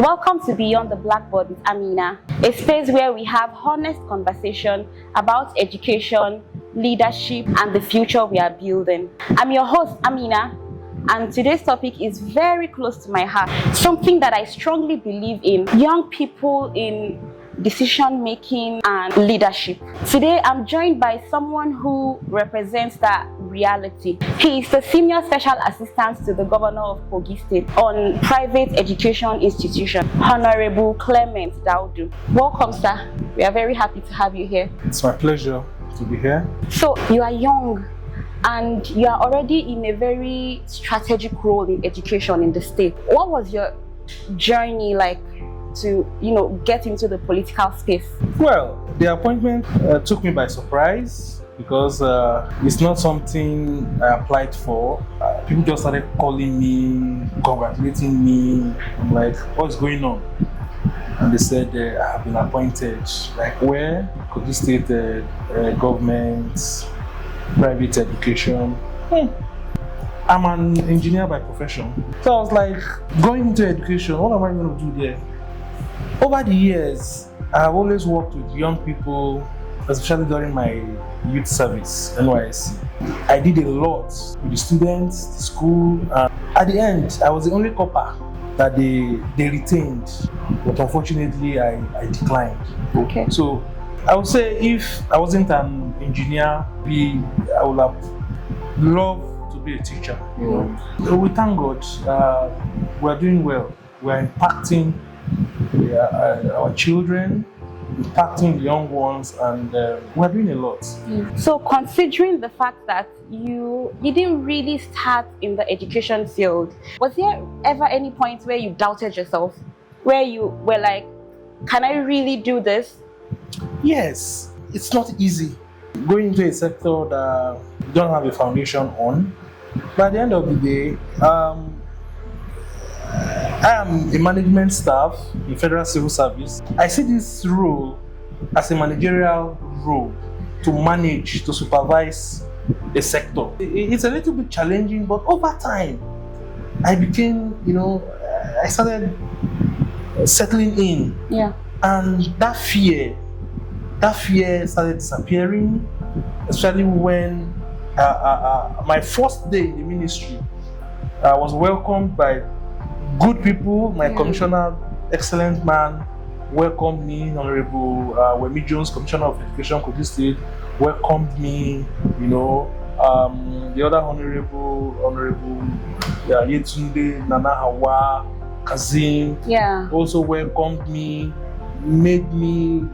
Welcome to Beyond the Blackboard with Amina, a space where we have honest conversation about education, leadership, and the future we are building. I'm your host, Amina, and today's topic is very close to my heart, something that I strongly believe in: young people in decision making and leadership. Today I'm joined by someone who represents that reality. He is the Senior Special Assistant to the Governor of Kogi State on Private Education Institution, Honorable Clement Daudu. Welcome, sir. We are very happy to have you here. It's my pleasure to be here. So you are young and you are already in a very strategic role in education in the state. What was your journey like to get into the political space? Well, the appointment took me by surprise because it's not something I applied for. People just started calling me, congratulating me. I'm like, what's going on? And they said I have been appointed. Like, where? Kogi State government, private education. I'm an engineer by profession. So I was like, going into education, what am I going to do there? Over the years, I have always worked with young people, especially during my youth service, NYSC. I did a lot with the students, the school. At the end, I was the only copper that they retained, but unfortunately, I declined. Okay. So I would say if I wasn't an engineer, I would have loved to be a teacher. So we thank God, we're doing well. We're impacting our children, impacting the young ones, and we're doing a lot. So considering the fact that you didn't really start in the education field, was there ever any point where you doubted yourself, where you were like, can I really do this? Yes, it's not easy going into a sector that you don't have a foundation on, but at the end of the day, I am a management staff in Federal Civil Service. I see this role as a managerial role to manage, to supervise a sector. It's a little bit challenging, but over time, I became, I started settling in. Yeah. And that fear started disappearing, especially when my first day in the ministry, I was welcomed by good people. My commissioner, excellent man, welcomed me. Honorable Wemi Jones, Commissioner of Education, Kogi State, welcomed me. The other honorable Yetunde, Nana Hawa, Kazim, also welcomed me. Made me,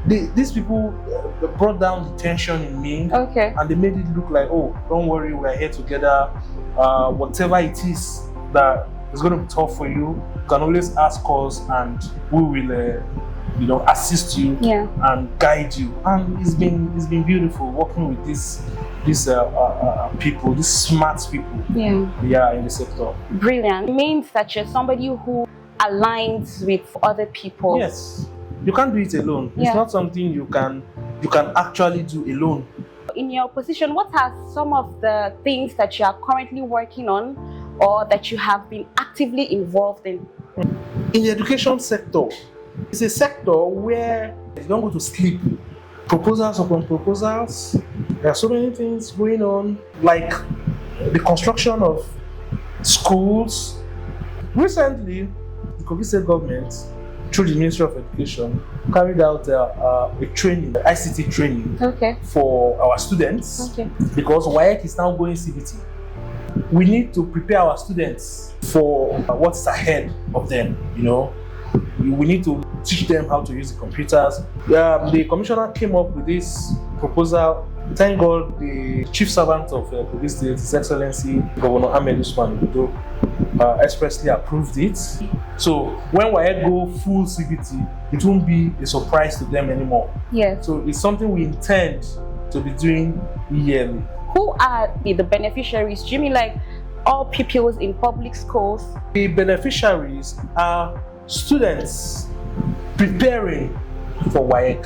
these people brought down the tension in me. Okay. And they made it look like, oh, don't worry, we're here together. Whatever it is that is going to be tough for you, you can always ask us, and we will, assist you and guide you. And it's been beautiful working with these people, these smart people. In the sector. Brilliant. It means that you're somebody who aligns with other people. Yes, you can't do it alone. It's not something you can actually do alone. In your position, what are some of the things that you are currently working on or that you have been actively involved in? In the education sector, it's a sector where you don't go to sleep. Proposals upon proposals. There are so many things going on, like the construction of schools. Recently, the Kogi State government, through the Ministry of Education, carried out a training, ICT training, for our students, because WAEC is now going CBT. We need to prepare our students for what's ahead of them. We need to teach them how to use the computers. The commissioner came up with this proposal. Thank God, the chief servant of Kogi State, His Excellency Governor Ahmed Usman Daudu, expressly approved it. So when WAEC go full CBT, it won't be a surprise to them anymore. So it's something we intend to be doing yearly. Who are the beneficiaries? Do you mean like all pupils in public schools? The beneficiaries are students preparing for WAEC.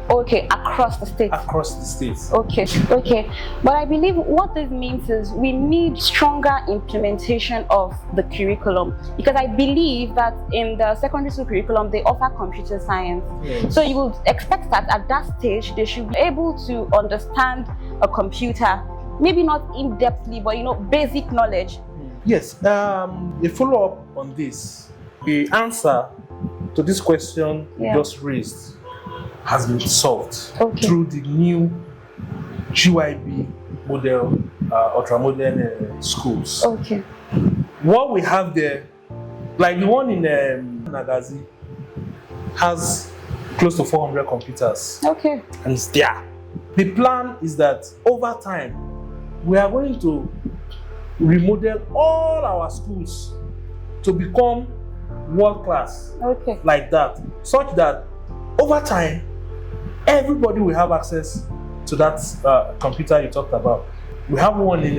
Okay, across the state. Across the states. Okay, okay. But I believe what this means is we need stronger implementation of the curriculum, because I believe that in the secondary school curriculum they offer computer science. Yes. So you would expect that at that stage they should be able to understand a computer, maybe not in-depthly, but basic knowledge. Yes, a follow-up on this. The answer to this question you just raised has been solved through the new GYB model, ultra-modern schools. Okay. What we have there, like the one in Nagazi, has close to 400 computers. Okay. And it's there. The plan is that over time, we are going to remodel all our schools to become world class. Okay. Like that, such that over time everybody will have access to that computer you talked about. We have one in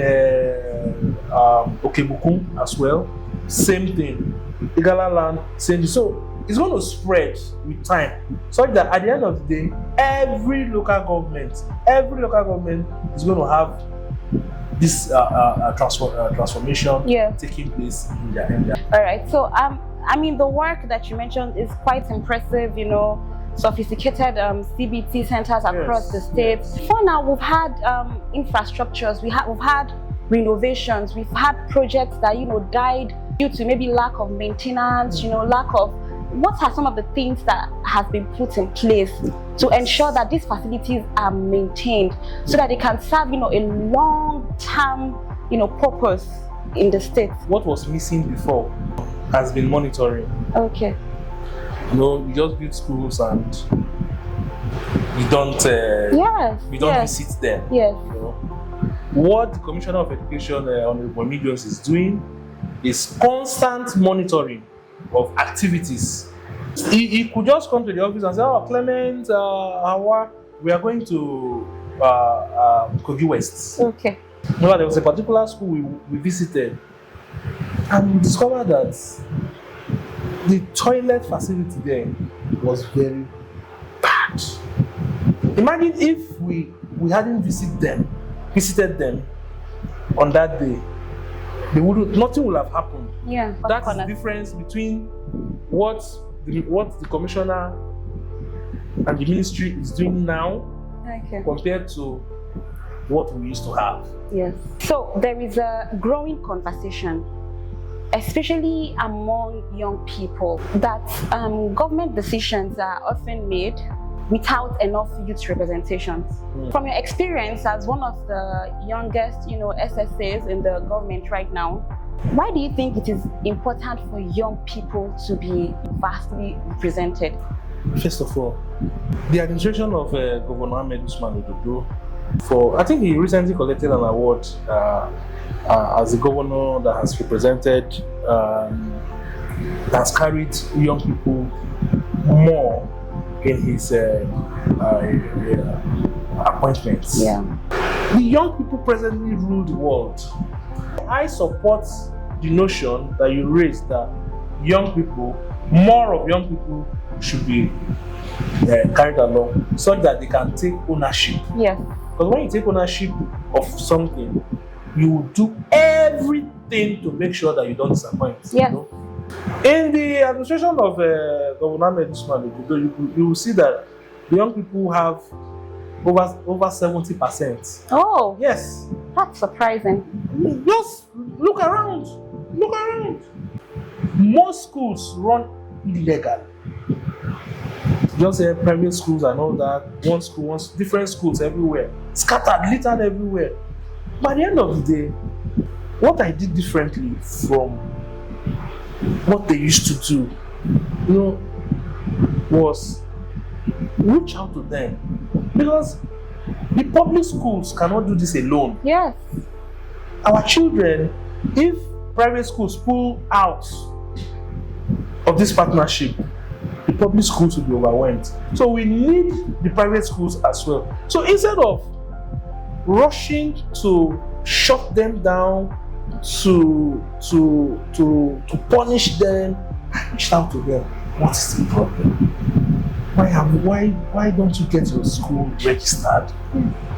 Okebukum as well. Same thing. Igala land, same thing. So it's going to spread with time, such that at the end of the day, every local government is going to have this transformation taking place in their area. All right. So I mean, the work that you mentioned is quite impressive. Sophisticated CBT centers across the state. For now, we've had infrastructures, we've had renovations, we've had projects that died due to maybe lack of maintenance, lack of. What are some of the things that have been put in place to ensure that these facilities are maintained so that they can serve, a long-term, purpose in the state? What was missing before has been monitoring. Okay. You just build schools and you don't visit them. Yes. What the Commissioner of Education, Honorable Medios, is doing is constant monitoring of activities. He could just come to the office and say, "Oh, Clement, we are going to Kogi West." Okay. There was a particular school we visited, and we discovered that the toilet facility there was very bad. Imagine if we hadn't visited them on that day, nothing would have happened. Yeah. That's the difference between what the commissioner and the ministry is doing now compared to what we used to have. Yes. So there is a growing conversation, especially among young people, that government decisions are often made without enough youth representations. From your experience as one of the youngest, SSAs in the government right now, why do you think it is important for young people to be vastly represented? First of all, the administration of Governor Ahmed Usman Daudu, I think he recently collected an award as the governor that has represented, has carried young people more in his appointments. Yeah. The young people presently rule the world. I support the notion that you raised that more of young people should be carried along so that they can take ownership. Yes. Because when you take ownership of something, you will do everything to make sure that you don't disappoint. Yes. In the administration of Governor Ahmed Usman, you will see that the young people have over 70%. Oh. Yes. That's surprising. Just look around. Look around. Most schools run illegal. Just private schools and all that. One school, different schools everywhere. Scattered, littered everywhere. By the end of the day, what I did differently from what they used to do, was reach out to them. Because the public schools cannot do this alone. Yes. Our children, if private schools pull out of this partnership, the public schools will be overwhelmed. So we need the private schools as well. So instead of rushing to shut them down, to punish them, I reached out to them. What is the problem? Why don't you get your school registered?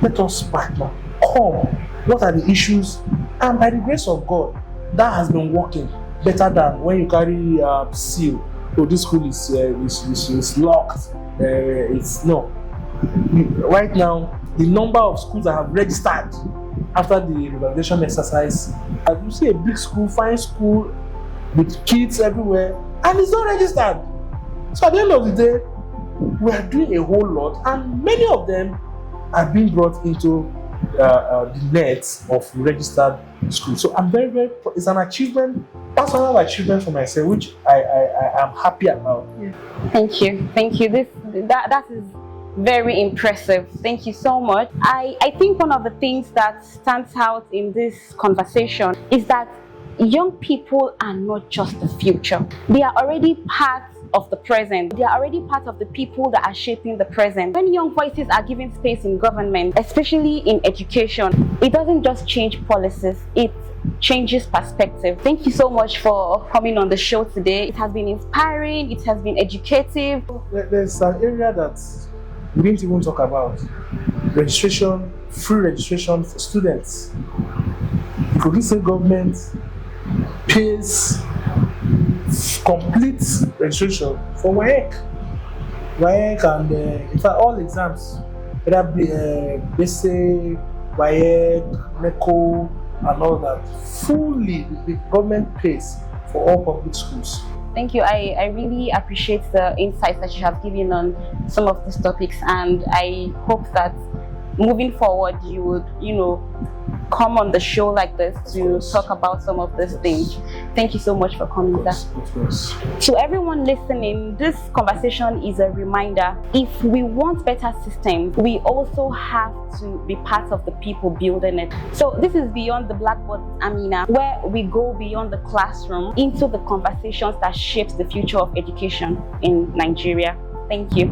Let us partner. Come. What are the issues? And by the grace of God, that has been working better than when you carry seal. Oh, this school is locked. It's no. Right now, the number of schools that have registered after the revalidation exercise, you see a big school, fine school with kids everywhere, and it's not registered. So at the end of the day, we are doing a whole lot, and many of them are being brought into the net of registered schools. So I'm very, it's an achievement, personal achievement for myself, which I am happy about. Yeah. Thank you. That is very impressive. Thank you so much. I think one of the things that stands out in this conversation is that young people are not just the future. They are already part of the present. They are already part of the people that are shaping the present. When young voices are given space in government, especially in education, it doesn't just change policies, it changes perspective. Thank you so much for coming on the show today. It has been inspiring, it has been educative. There's an area that we didn't even talk about. Registration, free registration for students. The Kogi State government pays complete registration for WAEC and in fact all exams, whether basic, WAEC, NECO and all that, fully the government pays for all public schools. Thank you. I really appreciate the insights that you have given on some of these topics, and I hope that moving forward you would, come on the show like this to talk about some of these things. Thank you so much for coming, sir. To everyone listening, this conversation is a reminder. If we want better systems, we also have to be part of the people building it. So this is Beyond the Blackboard, Amina, where we go beyond the classroom into the conversations that shapes the future of education in Nigeria. Thank you.